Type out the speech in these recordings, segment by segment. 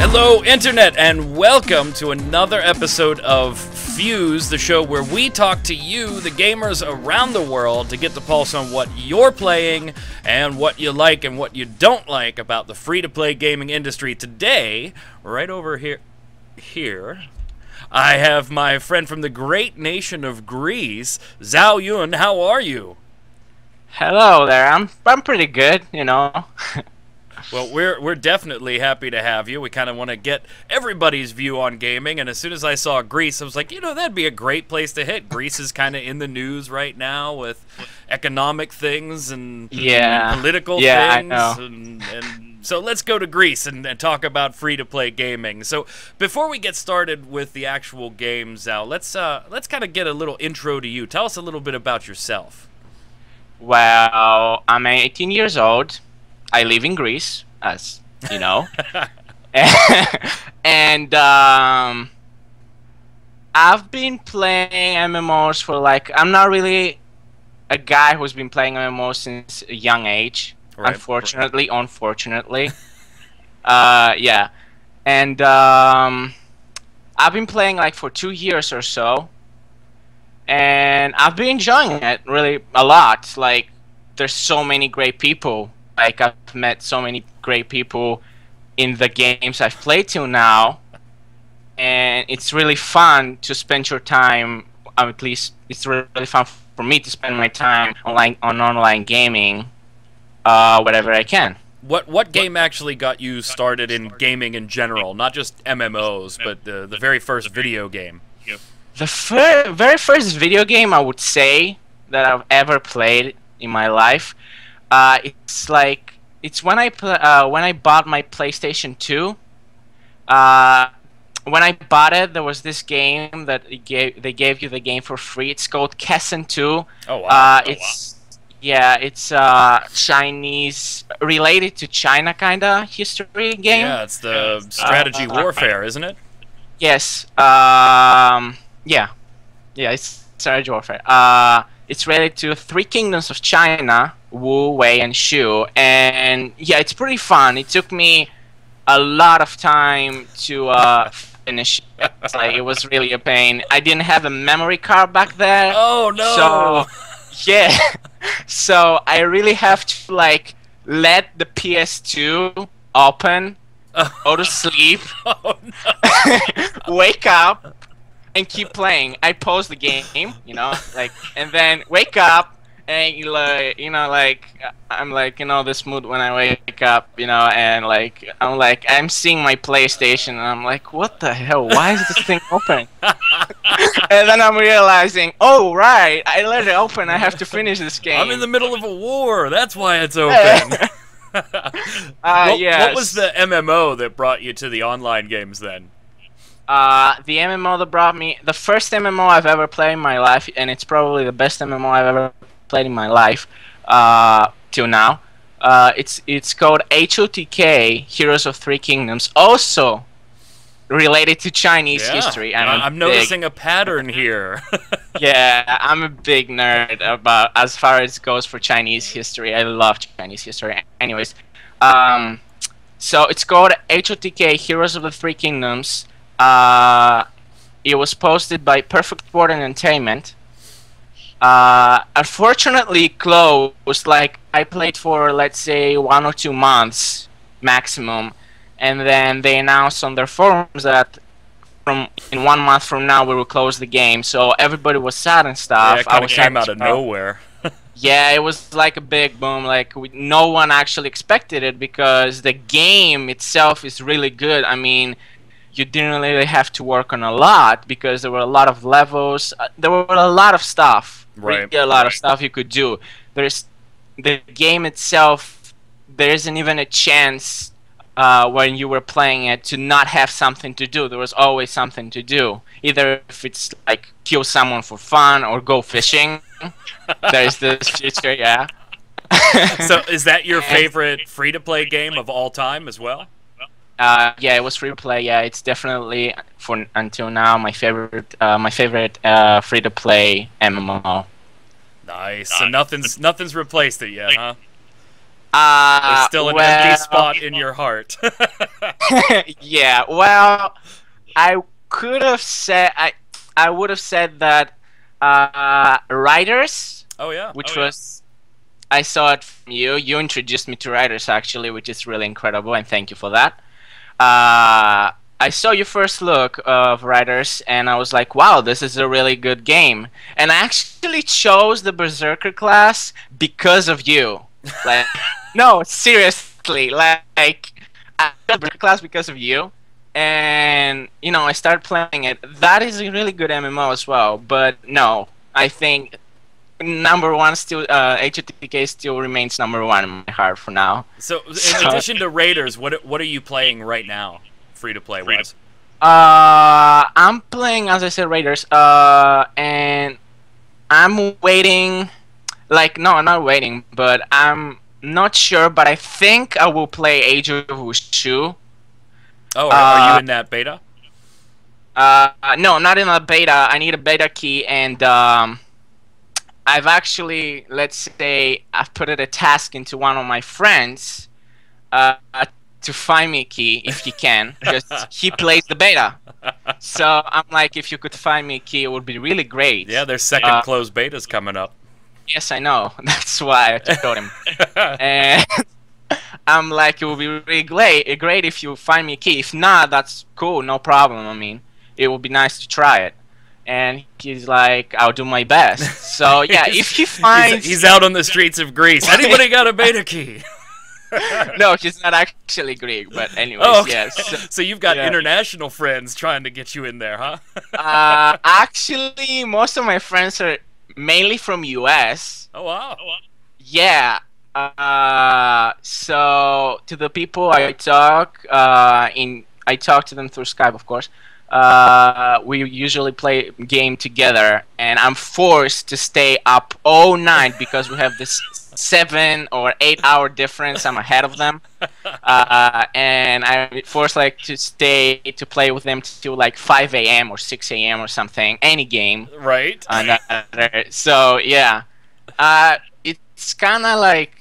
Hello, Internet, and welcome to another episode of Fuse, the show where we talk to you, the gamers around the world, to get the pulse on what you're playing and what you like and what you don't like about the free-to-play gaming industry. Today, right over here, I have my friend from the great nation of Greece, Zhao Yun. How are you? Hello there. I'm pretty good, you know. Well, we're definitely happy to have you. We kind of want to get everybody's view on gaming, and as soon as I saw Greece, I was like, you know, that'd be a great place to hit. Greece is kind of in the news right now with economic things and political things. I know. And so let's go to Greece and talk about free-to-play gaming. So before we get started with the actual games, Al, let's kind of get a little intro to you. Tell us a little bit about yourself. Well, I'm 18 years old. I live in Greece, as you know. And I've been playing MMOs for I'm not really a guy who's been playing MMOs since a young age. Right. Unfortunately. Yeah. And I've been playing for 2 years or so. And I've been enjoying it really a lot. There's so many great people. I've met so many great people in the games I've played till now, and it's really fun to spend your time. At least it's really fun for me to spend my time on online gaming, whatever I can. What game actually got you started in gaming in general, not just MMOs, but the very first video game? The very first video game I would say that I've ever played in my life. It's when I bought my PlayStation 2. When I bought it, there was this game that they gave you the game for free. It's called Kessen 2. Oh wow! It's Chinese, related to China kinda history game. Yeah, it's the strategy warfare, isn't it? Yes. It's strategy warfare. It's related to three kingdoms of China: Wu, Wei, and Shu. And yeah, it's pretty fun. It took me a lot of time to finish it. It was really a pain. I didn't have a memory card back then. Oh no! So yeah, so I really have to let the PS2 open, go to sleep, wake up, and keep playing. I pause the game, and then wake up, and I'm this mood when I wake up, and I'm seeing my PlayStation, and I'm like, what the hell? Why is this thing open? And then I'm realizing, oh right, I let it open. I have to finish this game. I'm in the middle of a war. That's why it's open. What was the MMO that brought you to the online games then? The MMO that brought me, the first MMO I've ever played in my life, and it's probably the best MMO I've ever played in my life till now. It's called HOTK, Heroes of Three Kingdoms, also related to Chinese history. I'm noticing a pattern here. Yeah, I'm a big nerd about as far as it goes for Chinese history. I love Chinese history. Anyways, so it's called HOTK, Heroes of the Three Kingdoms. It was posted by Perfect Sport Entertainment. Unfortunately closed. I played for, let's say, 1 or 2 months maximum, and then they announced on their forums that in 1 month from now we will close the game. So everybody was sad and stuff. Yeah, it kind of came out of nowhere. Yeah, it was like a big boom. No one actually expected it, because the game itself is really good. I mean, you didn't really have to work on a lot, because there were a lot of levels. There were a lot of stuff. Right. Really a lot of stuff you could do. There's the game itself. There isn't even a chance when you were playing it to not have something to do. There was always something to do. Either if it's kill someone for fun or go fishing. There's this feature, yeah. So is that your favorite free-to-play game of all time as well? Yeah, it was free to play. Yeah, it's definitely until now my favorite free to play MMO. Nice. So nothing's replaced it yet, huh? There's still an empty spot in your heart. Yeah, well, I could have said I would have said that Riders, Oh yeah. which was I saw it from you. You introduced me to Riders actually, which is really incredible, and thank you for that. I saw your first look of Riders, and I was like, wow, this is a really good game. And I actually chose the Berserker class because of you. Like, no, seriously, like, I chose the Berserker class because of you. And, you know, I started playing it. That is a really good MMO as well, but no, I think number one still, HTTK still remains number one in my heart for now. So, in addition to Raiders, what are you playing right now? Free to play wise. I'm playing, as I said, Raiders. And I'm waiting. Like, no, I'm not waiting, but I'm not sure. But I think I will play Age of Wushu. Oh, are you in that beta? No, I'm not in a beta. I need a beta key, and I've actually, let's say, I've put a task into one of my friends. To find me a key if he can, because he plays the beta. So I'm like, if you could find me a key, it would be really great. Yeah, there's second closed betas coming up. Yes, I know. That's why I told him. And I'm like, it would be really great if you find me a key. If not, that's cool, no problem. I mean, it would be nice to try it. And he's like, I'll do my best. So yeah, if he finds... He's out on the streets of Greece. Anybody got a beta key? No, he's not actually Greek, but anyways, oh, okay. yes. So you've got international friends trying to get you in there, huh? Actually, most of my friends are mainly from US. Oh wow. Yeah. So to the people I talk I talk to them through Skype, of course. We usually play game together, and I'm forced to stay up all night because we have this 7 or 8 hour difference. I'm ahead of them, and I'm forced like to stay to play with them till like 5 a.m. or 6 a.m. or something. Any game, right? So yeah, it's kind of like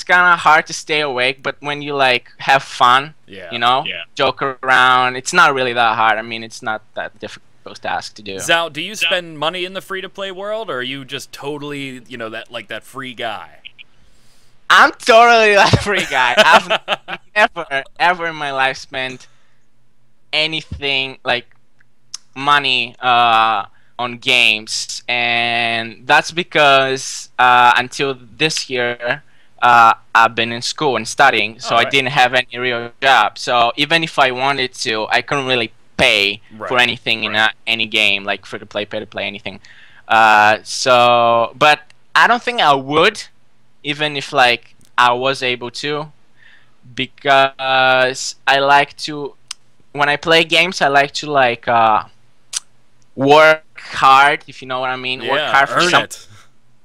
hard to stay awake, but when you like have fun, you know, joke around, it's not really that hard. I mean, it's not that difficult task to do. Zhao, do you spend money in the free-to-play world, or are you just totally, you know, that free guy? I'm totally that free guy. I've never, ever in my life spent anything like money on games, and that's because until this year, I've been in school and studying, so I didn't have any real job. So even if I wanted to, I couldn't really pay for anything in any game, like free to play, pay to play, anything. So, but I don't think I would, even if like I was able to, because I like to, when I play games, I like to like work hard, if you know what I mean. Work hard for something.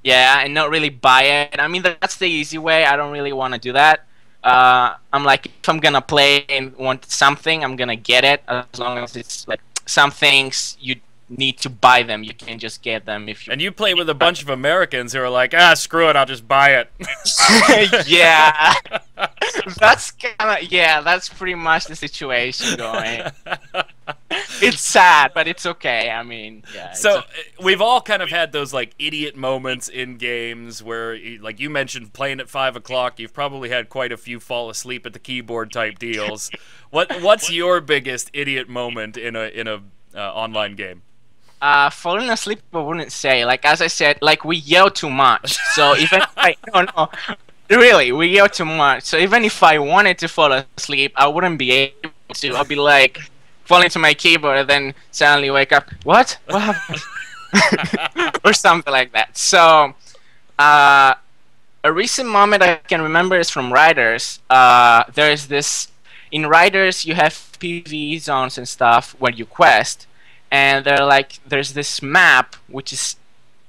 Yeah, and not really buy it. I mean, that's the easy way. I don't really want to do that. I'm like, if I'm gonna play and want something, I'm gonna get it, as long as it's like some things you need to buy them. You can't just get them if you. And you play with a bunch of Americans who are like, screw it, I'll just buy it. Yeah, that's that's pretty much the situation going. It's sad, but it's okay. I mean, yeah. So we've all kind of had those like idiot moments in games where, like you mentioned, playing at 5 o'clock. You've probably had quite a few fall asleep at the keyboard type deals. What's your biggest idiot moment in a online game? Falling asleep, I wouldn't say. Like as I said, like we yell too much. So even no, really, we yell too much. So even if I wanted to fall asleep, I wouldn't be able to. I'll be like. Fall into my keyboard and then suddenly wake up. What happened? Or something like that. So a recent moment I can remember is from Riders. There's this in Riders you have PvE zones and stuff where you quest, and there's this map which is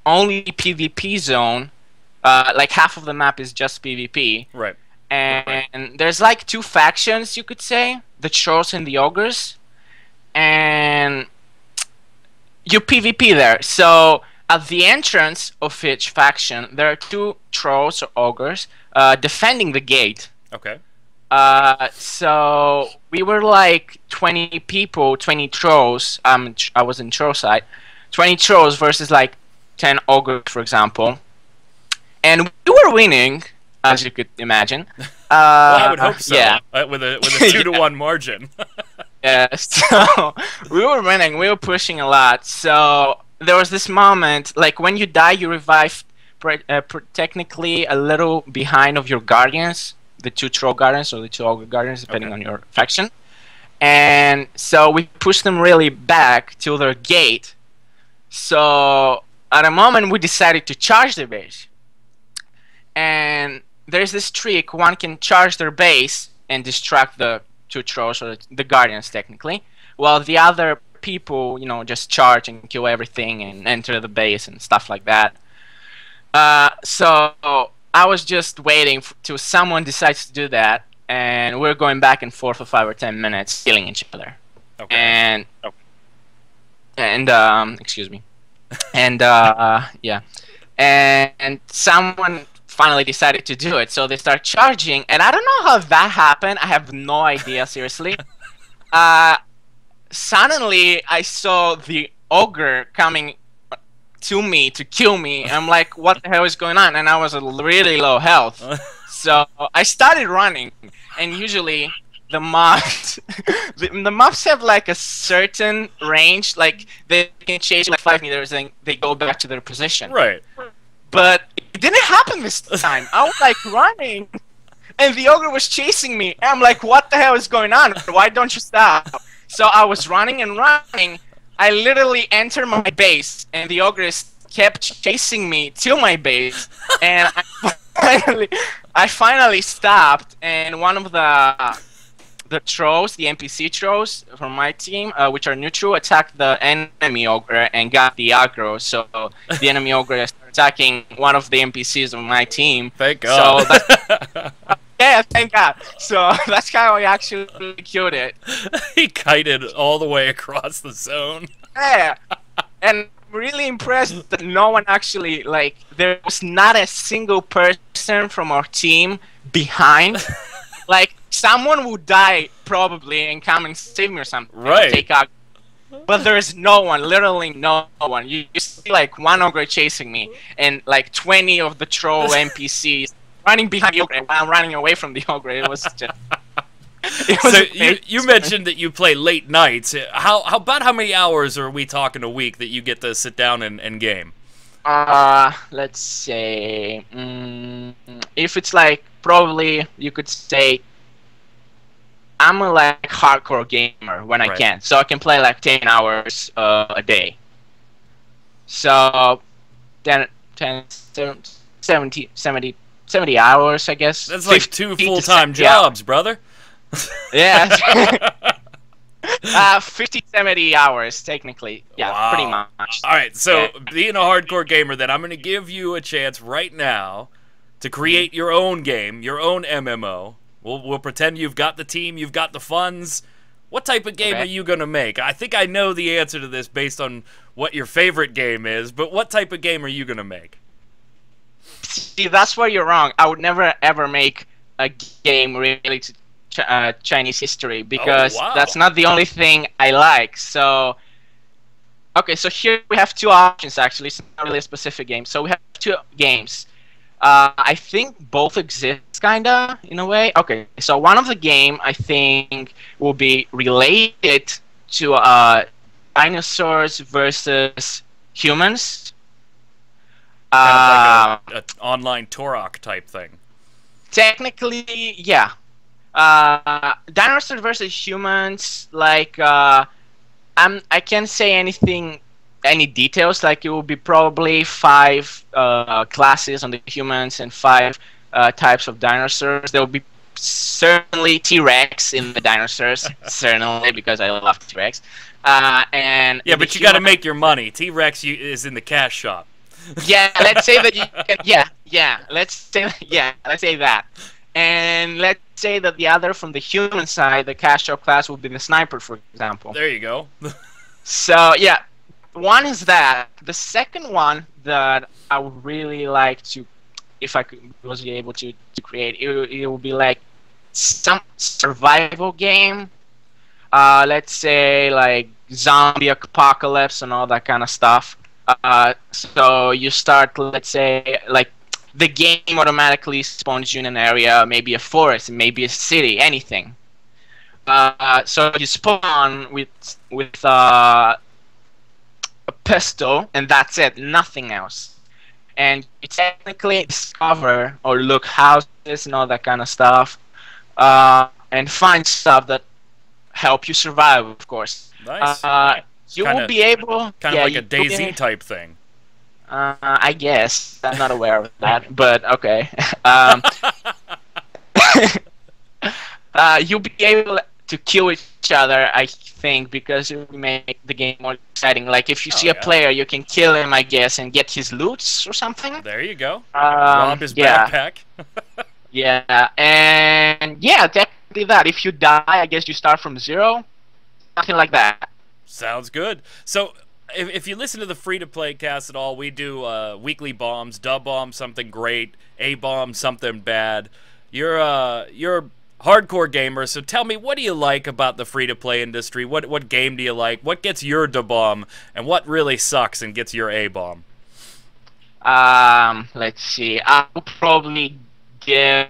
only PvP zone. Like half of the map is just PvP. Right. And there's like 2 factions, you could say, the Trolls and the Ogres. And you PvP there. So at the entrance of each faction, there are two trolls or ogres defending the gate. Okay. So we were like 20 people, 20 trolls. I was in troll side. 20 trolls versus like 10 ogres, for example. And we were winning, as you could imagine. Well, I would hope so. Yeah. With a 2-to-1 margin. Yeah, so we were winning. We were pushing a lot. So there was this moment, like when you die, you revive technically a little behind of your guardians, the two troll guardians or the two ogre guardians, depending on your faction. And so we pushed them really back to their gate. So at a moment, we decided to charge their base. And there's this trick: one can charge their base and distract the two trolls or the guardians technically, while the other people, you know, just charge and kill everything and enter the base and stuff like that. So I was just waiting till someone decides to do that, and we're going back and forth for 5 or 10 minutes, killing each other. Okay. And excuse me, and yeah, and someone finally decided to do it, so they start charging, and I don't know how that happened. I have no idea, seriously. Suddenly I saw the ogre coming to me to kill me. I'm like, what the hell is going on? And I was really low health. So I started running, and usually the mobs the mobs have like a certain range, like they can chase like 5 meters and they go back to their position. Right. But it didn't happen this time. I was like running, and the ogre was chasing me. And I'm like, what the hell is going on? Why don't you stop? So I was running and running. I literally entered my base, and the ogre kept chasing me to my base. And I finally stopped, and one of the trolls, the NPC trolls from my team, which are neutral, attacked the enemy ogre and got the aggro. So the enemy ogre started attacking one of the NPCs of my team. Thank God. So yeah, thank God. So that's how I actually killed it. He kited all the way across the zone. Yeah, and really impressed that no one actually, like, there was not a single person from our team behind. Like, someone would die probably and come and save me or something. Right. Take out. But there's no one, literally no one. You see like one ogre chasing me and like 20 of the troll NPCs running behind the ogre while I'm running away from the ogre. It was just... So you mentioned that you play late nights. About how many hours are we talking a week that you get to sit down and game? Let's say... if it's like, probably you could say... I'm a like hardcore gamer when I can, so I can play like 10 hours a day. So 70 hours, I guess. That's like 2 full-time jobs, brother. Yeah. 50, 70 hours, technically. Yeah, wow. Pretty much. All right, so being a hardcore gamer, then I'm going to give you a chance right now to create your own game, your own MMO. We'll pretend you've got the team, you've got the funds. What type of game are you going to make? I think I know the answer to this based on what your favorite game is, but what type of game are you going to make? See, that's where you're wrong. I would never, ever make a game related to Chinese history because that's not the only thing I like. So, okay, so here we have two options, actually. It's not really a specific game. So we have two games. I think both exist, kinda, in a way. Okay, so one of the game, I think, will be related to dinosaurs versus humans. Kind of like an online Turok type thing. Technically, yeah. Dinosaurs versus humans, like, I can't say anything... any details, like it will be probably 5 classes on the humans and 5 types of dinosaurs. There will be certainly T-Rex in the dinosaurs, certainly, because I love T-Rex. And yeah, but you got to make your money. T-Rex is in the cash shop. Yeah, let's say that you can, let's say that. And let's say that the other, from the human side, the cash shop class will be the sniper, for example. There you go. So, yeah. one is that. The second one that I would really like to, if I was able to create, it would be like some survival game. Let's say like zombie apocalypse and all that kind of stuff. So you start, let's say, like the game automatically spawns you in an area, maybe a forest, maybe a city, anything. So you spawn with a pistol, and that's it, nothing else. And you technically discover or look houses and all that kind of stuff, and find stuff that help you survive, of course. Nice. You will be able... Kind of like a DayZ type thing. I guess. I'm not aware of that, but okay. You'll be able to kill each other, I think, because it will make the game more exciting. Like, if you see a player, you can kill him, I guess, and get his loots or something. There you go. Rob his backpack. Yeah, and yeah, technically that. If you die, I guess you start from zero. Something like that. Sounds good. So, if you listen to the free-to-play cast at all, we do weekly bombs, dub bomb something great, A bomb something bad. You're a hardcore gamer, so tell me, what do you like about the free-to-play industry? What game do you like? What gets your dub bomb, and what really sucks and gets your A bomb? Let's see. I will probably give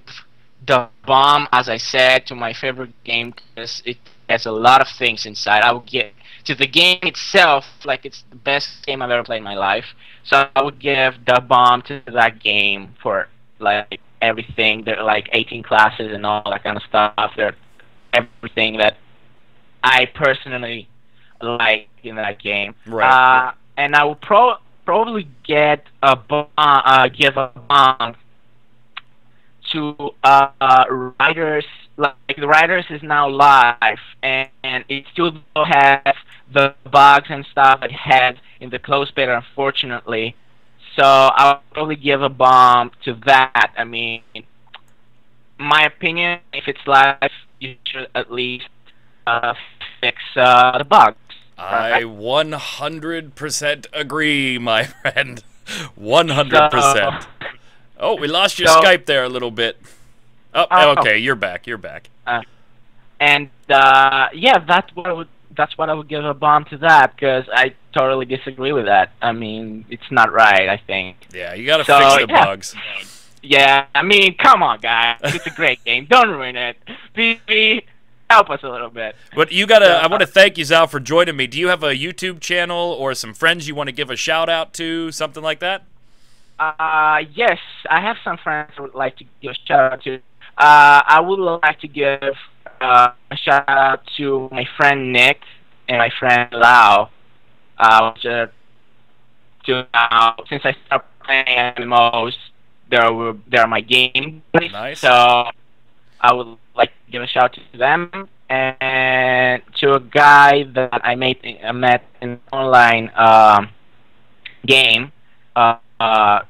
the bomb, as I said, to my favorite game because it has a lot of things inside. I would give to the game itself, like it's the best game I've ever played in my life. So I would give the bomb to that game for like everything. There are like 18 classes and all that kind of stuff. They're everything that I personally like in that game. Right. And I will probably get a give a bomb to Riders. Like the Riders is now live, and it still has the bugs and stuff it had in the closed beta, unfortunately. So I'll probably give a bomb to that. I mean, my opinion, if it's live, you should at least fix the bugs. I 100% agree, my friend. 100%. Oh, we lost your Skype there a little bit. Oh, okay, you're back. You're back. Yeah, that's what I would give a bomb to that, because I totally disagree with that. I mean, it's not right, I think. Yeah, you gotta fix the bugs. Yeah, I mean, come on, guys. It's a great game. Don't ruin it. Please help us a little bit. But you gotta. I want to thank you, Zhao, for joining me. Do you have a YouTube channel or some friends you want to give a shout out to, something like that? Yes, I have some friends I would like to give a shout out to. I would like to give a shout out to my friend Nick and my friend Lau. Since I started playing MMOs, they're my game buddies. Nice. So I would like to give a shout out to them and to a guy that I met in an online game. Private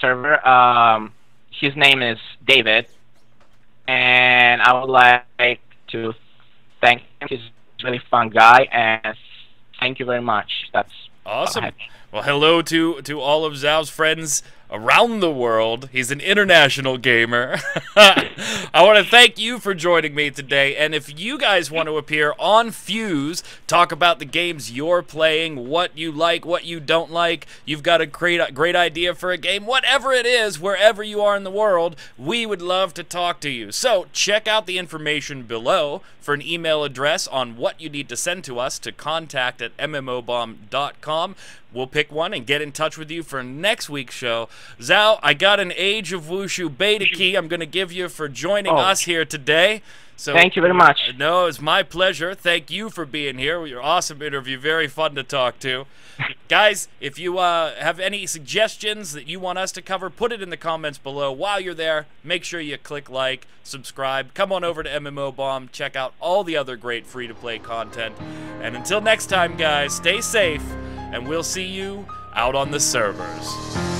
server. His name is David, and I would like to thank him. He's a really fun guy, and thank you very much. That's awesome. Well, hello to all of Zhao's friends around the world. He's an international gamer. I want to thank you for joining me today, and if you guys want to appear on Fuse, talk about the games you're playing, what you like, what you don't like, you've got a great idea for a game, whatever it is, wherever you are in the world, we would love to talk to you. So check out the information below for an email address on what you need to send to us to contact@mmobomb.com. We'll pick one and get in touch with you for next week's show. Zhao, I got an Age of Wushu beta key I'm going to give you for joining us here today. So thank you very much. No, it's my pleasure. Thank you for being here. Your awesome interview. Very fun to talk to. Guys, if you have any suggestions that you want us to cover, put it in the comments below. While you're there, make sure you click like, subscribe. Come on over to MMOBomb. Check out all the other great free-to-play content. And until next time, guys, stay safe. And we'll see you out on the servers.